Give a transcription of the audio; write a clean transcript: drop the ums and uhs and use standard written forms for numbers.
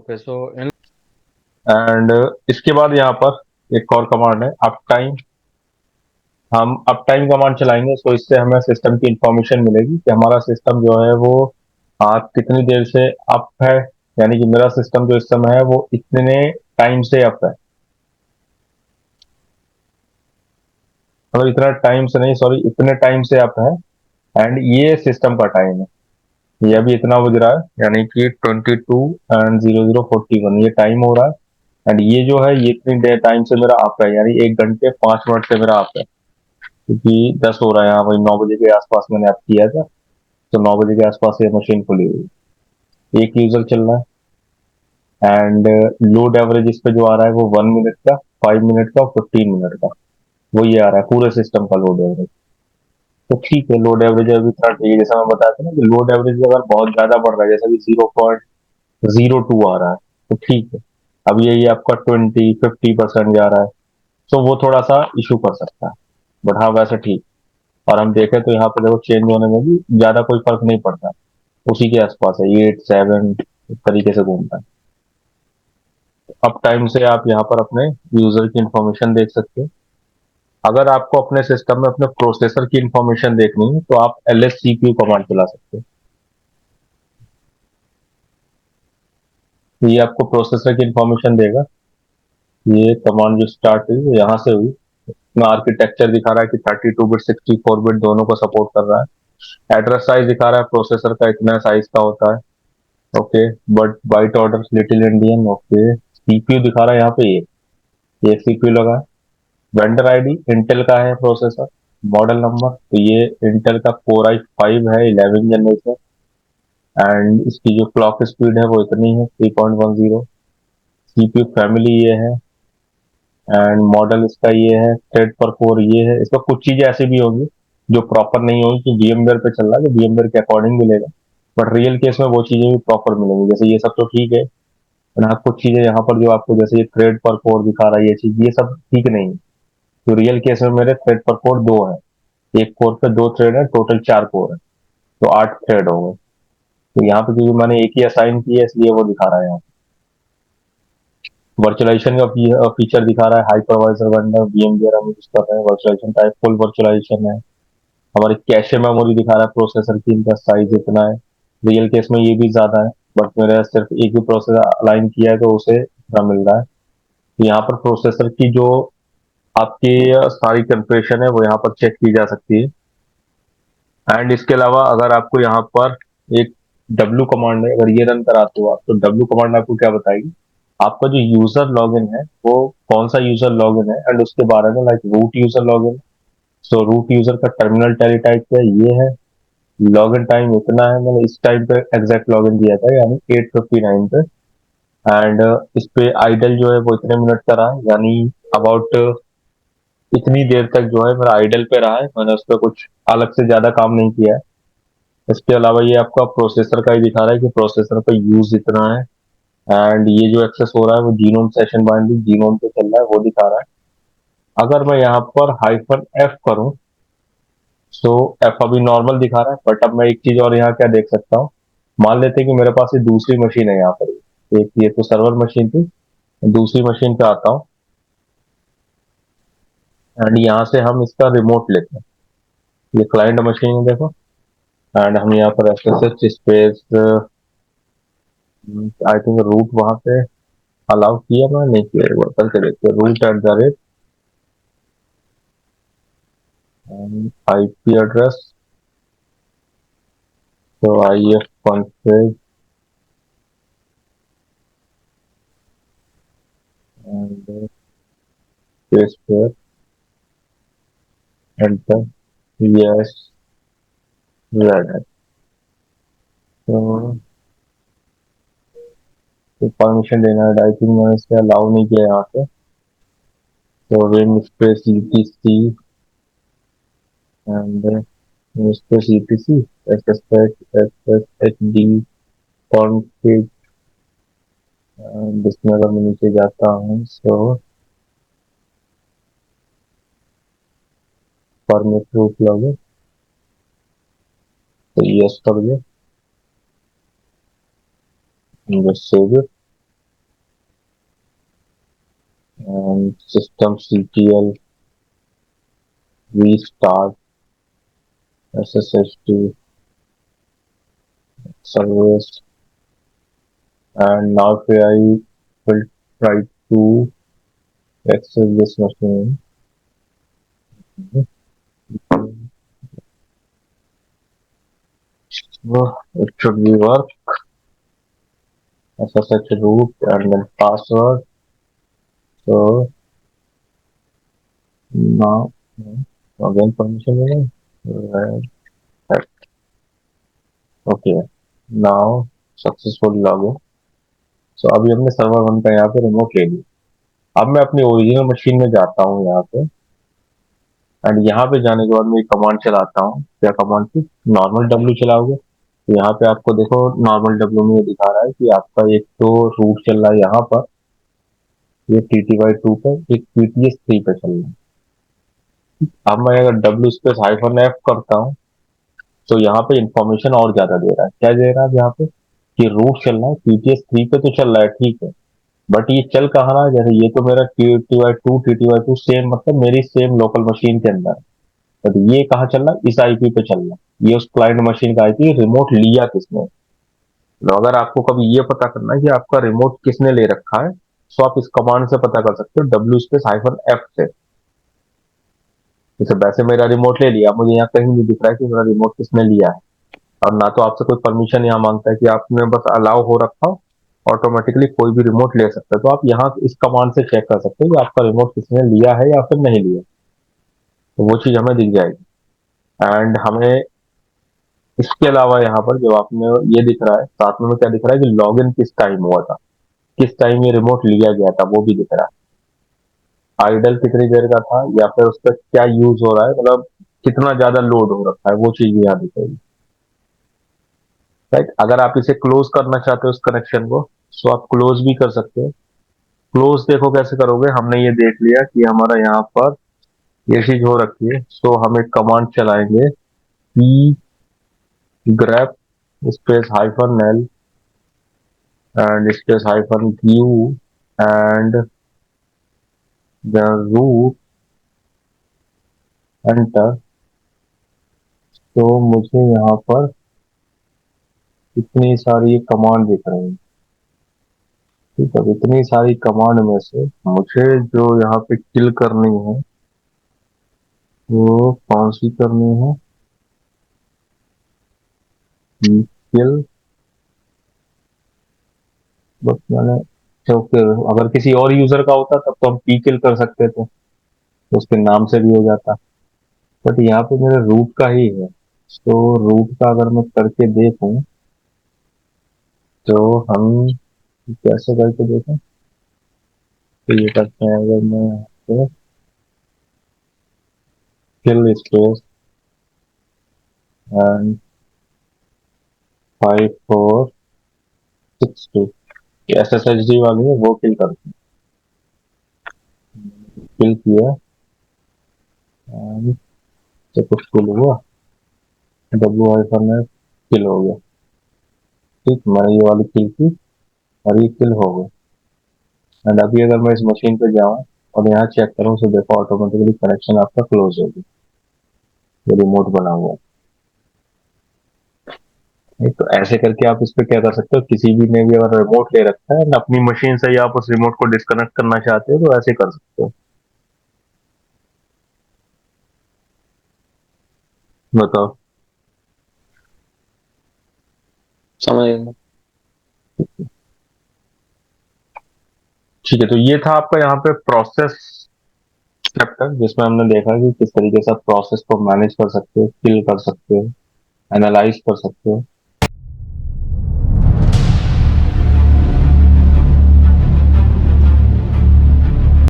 Okay, so in and इसके बाद यहाँ पर एक और कमांड है अप टाइम। हम अप टाइम कमांड चलाएंगे तो इससे हमें सिस्टम की इंफॉर्मेशन मिलेगी कि हमारा सिस्टम जो है वो कितनी देर से अप है। यानी कि मेरा सिस्टम जो इस समय है वो इतने टाइम से अप है। मतलब इतना टाइम से नहीं, सॉरी, इतने टाइम से अप है। एंड ये सिस्टम का टाइम है, ये अभी इतना बज रहा है, यानी कि 22 and 0041 ये टाइम हो रहा है। एंड ये जो है ये इतनी देर टाइम से मेरा अप है, यानी 1 घंटे 5 मिनट से मेरा अप है। क्योंकि 10 हो रहा है, यहाँ वही 9 बजे के आसपास मैंने अप किया था। तो 9 बजे के आसपास ये मशीन खुली हुई है। एक यूजर चल रहा है। एंड लोड एवरेज इस पे जो आ रहा है वो 1 मिनट का, 5 मिनट का और 15 मिनट का, वो ये आ रहा है पूरे सिस्टम का लोड एवरेज। तो ठीक है, लोड एवरेज अभी इतना ठीक है। जैसा मैं बताया था ना कि लोड एवरेज अगर बहुत ज्यादा बढ़ रहा है, जैसे कि 0.02 आ रहा है, तो ठीक है। अब ये आपका 20-50% जा रहा है, तो वो थोड़ा सा इशू कर सकता है। बट हाँ, वैसे ठीक। और हम देखें तो यहाँ पे देखो चेंज होने में भी ज्यादा कोई फर्क नहीं पड़ता। उसी के आसपास है, 8-7 इस तरीके से घूमता है। अब टाइम से आप यहाँ पर अपने यूजर की इंफॉर्मेशन देख सकते हैं। अगर आपको अपने सिस्टम में अपने प्रोसेसर की इंफॉर्मेशन देखनी है तो आप LSCPU कमांड चला सकते हैं। तो ये आपको प्रोसेसर की इंफॉर्मेशन देगा। ये कमांड जो स्टार्ट हुई वो यहाँ से हुई। इसमें आर्किटेक्चर दिखा रहा है कि 32 बिट 64 बिट दोनों को सपोर्ट कर रहा है। एड्रेस साइज दिखा रहा है प्रोसेसर का इतना साइज का होता है। Okay. But byte order little Indian, okay. CPU दिखा रहा है यहाँ पे, ये सीपीयू लगा है। वेंडर आईडी इंटेल का है प्रोसेसर। मॉडल नंबर तो ये इंटेल का Core i5 है, 11 जनरेशन। एंड इसकी जो क्लॉक स्पीड है वो इतनी है, 3.10। सीपीयू फैमिली ये है। एंड मॉडल इसका ये है, थ्रेड पर कोर ये है। इसका कुछ चीजें ऐसी भी होंगी जो प्रॉपर नहीं होगी कि VMware पे चल रहा है, तो VMware के अकॉर्डिंग मिलेगा। बट रियल केस में वो चीजें भी प्रॉपर मिलेंगी, जैसे ये सब तो ठीक है। और हाँ, कुछ चीजें यहाँ पर जो आपको जैसे ये थ्रेड पर कोर दिखा रहा है, ये चीज ये सब ठीक नहीं है। तो रियल केस में मेरे थ्रेड पर कोर दो है। एक कोर पे दो थ्रेड है, टोटल 4 कोर है। तो 8 थ्रेड हो गए। तो यहाँ पे क्योंकि मैंने एक ही असाइन किया है, इसलिए वो दिखा रहा है यहाँ। वर्चुअलाइजेशन का फीचर दिखा रहा है, हाइपरवाइजर वेंडर VMware हम यूज कर रहे हैं। वर्चुअलाइजेशन टाइप फुल वर्चुअलाइजेशन है। हमारी कैशे मेमोरी दिखा रहा है प्रोसेसर की, इनका साइज इतना है। रियल केस में ये भी ज्यादा है। बट मेरा सिर्फ एक ही प्रोसेसर अलाइन किया है तो उसे इतना मिल रहा है। तो यहाँ पर प्रोसेसर की जो आपकी सारी कंफिग्रेशन है वो यहाँ पर चेक की जा सकती है। एंड इसके अलावा अगर आपको यहाँ पर एक डब्ल्यू कमांड है, अगर ये रन कराते हो आप, तो डब्ल्यू कमांड आपको क्या बताएगी, आपका जो यूजर लॉगिन है वो कौन सा यूजर लॉगिन है, एंड उसके बारे में, like root user login. So root user का टर्मिनल टेली टाइप क्या है, ये है। लॉगिन टाइम इतना है, मैंने इस टाइम पे एग्जैक्ट लॉगिन दिया था, यानी 8:59 पे। एंड इस पे आइडल जो है वो इतने मिनट का रहा है, यानी अबाउट इतनी देर तक जो है मेरा आइडल पे रहा है। मैंने उस पर कुछ अलग से ज्यादा काम नहीं किया है। इसके अलावा ये आपका प्रोसेसर का ही दिखा रहा है कि प्रोसेसर का यूज इतना है। एंड ये जो एक्सेस हो रहा है वो जीनोम सेशन बाइंडिंग जीनोम पे चल रहा है, वो दिखा रहा है। अगर मैं यहाँ पर -F करूं, तो एफ अभी नॉर्मल दिखा रहा है। बट अब मैं एक चीज और यहाँ क्या देख सकता हूँ। मान लेते हैं कि मेरे पास ये दूसरी मशीन है यहाँ पर, एक ये तो सर्वर मशीन थी। दूसरी मशीन पे आता हूँ। एंड यहाँ से हम इसका रिमोट लेते हैं। ये क्लाइंट मशीन है, देखो। एंड हम यहाँ पर SSH space, I think root वहां पे अलाउ किया, मैं नहीं किया, एक बार करके देखते, रूट IP एड्रेस। तो IF कॉन्फ़िग एंड स्पेस पर एंटर। यस, रेड है। तो परमिशन देना है, आई थिंक मैंने इसे अलाउ नहीं किया यहाँ पे। तो win space UTC and space UTC SSHD config. जिसमें अगर मैं नीचे जाता हूँ, सो परमिट रूट लॉगिन, तो यस कर दो, save. and system CTL, restart, SSHD, service, and now if I will try to access this machine, it should be work, SSH root and then password. So now, again permission, right? Okay, now successful login. So अभी हमने server one का यहाँ पे remote ले लिया। अब मैं अपनी ओरिजिनल मशीन में जाता हूँ यहाँ पे, एंड यहाँ पे जाने के बाद मैं कमांड चलाता हूँ। क्या कमांड थी? नॉर्मल डब्ल्यू चलाओगे तो यहाँ पे आपको देखो नॉर्मल डब्ल्यू में ये दिखा रहा है कि आपका एक तो रूट चल रहा है यहाँ पर, ये TTY2 पर, एक PTS3 पे चल रहा है। अब मैं अगर डब्ल्यू स्पेस हाइफन एफ करता हूँ तो यहाँ पे इंफॉर्मेशन और ज्यादा दे रहा है। क्या दे रहा है यहाँ पे? कि रूट चल रहा है PTS3 पे तो चल रहा है, ठीक है, बट ये चल कहाँ रहा है? जैसे ये तो मेरा TTY2 सेम, मतलब मेरी सेम लोकल मशीन के अंदर, बट ये कहाँ चल रहा है? इस आईपी पे चल रहा है। ये उस क्लाइंट मशीन का आईपी, रिमोट लिया किसने। तो अगर आपको कभी ये पता करना है कि आपका रिमोट किसने ले रखा है, तो आप इस कमांड से पता कर सकते हो, डब्ल्यू स्पेस हाइफन एफ से। जैसे वैसे मेरा रिमोट ले लिया, मुझे यहाँ कहीं नहीं दिख रहा है कि मेरा रिमोट किसने लिया है, और ना तो आपसे कोई परमिशन यहाँ मांगता है कि आपने बस अलाउ हो रखा हो, ऑटोमेटिकली कोई भी रिमोट ले सकता है। तो आप यहाँ इस कमांड से चेक कर सकते हो कि आपका रिमोट किसने लिया है या फिर नहीं लिया, तो वो चीज हमें दिख जाएगी। एंड हमें इसके अलावा यहाँ पर जब आपने ये दिख रहा है, साथ में क्या दिख रहा है कि लॉगिन किस टाइम हुआ था, किस टाइम ये रिमोट लिया गया था, वो भी दिख रहा है। आइडल कितनी देर का था, या फिर उसका क्या यूज हो रहा है, मतलब कितना ज्यादा लोड हो रखा है, वो चीज भी यहाँ दिखेगी। राइट, अगर आप इसे क्लोज करना चाहते हो इस कनेक्शन को, तो आप क्लोज भी कर सकते हो। क्लोज देखो कैसे करोगे, हमने ये देख लिया कि हमारा यहाँ पर ये चीज हो रखी है, सो हम एक कमांड चलाएंगे, P grep space hyphen l and space hyphen q and the root enter। तो मुझे यहाँ पर इतनी सारी कमांड दिख रही है, ठीक है। इतनी सारी कमांड में से मुझे जो यहाँ पे किल करनी है वो कौन सी करनी है? किल, बस मैंने, तो फिर अगर किसी और यूजर का होता तब तो हम पी किल कर सकते थे, तो उसके नाम से भी हो जाता, बट यहाँ पे मेरे रूट का ही है। तो रूट का अगर मैं करके देखूं तो हम कैसे करके देखें, तो ये करते हैं, अगर मैं यहाँ पे किल स्पेस एंड 5462 SSHD वाली है वो किल करते हैं। किल किया एंड तो कुछ किल हुआ, डब्ल्यू हाइफन है, किल हो गया। ठीक, मैंने ये वाली किल की और ये किल हो गया। एंड अभी अगर मैं इस मशीन पे जाऊं और यहाँ चेक करूं तो देखो ऑटोमेटिकली कनेक्शन आपका क्लोज हो गया, ये रिमोट बना हुआ है। नहीं, तो ऐसे करके आप इस पे क्या कर सकते हो, किसी भी ने भी अगर रिमोट ले रखा है ना अपनी मशीन से, या आप उस रिमोट को डिस्कनेक्ट करना चाहते हो तो ऐसे कर सकते हो। बताओ। समझ गया। ठीक है, तो ये था आपका यहाँ पे प्रोसेस चैप्टर, जिसमें हमने देखा कि किस तरीके से आप प्रोसेस को मैनेज कर सकते हो, किल कर सकते हो, एनालाइज कर सकते हो।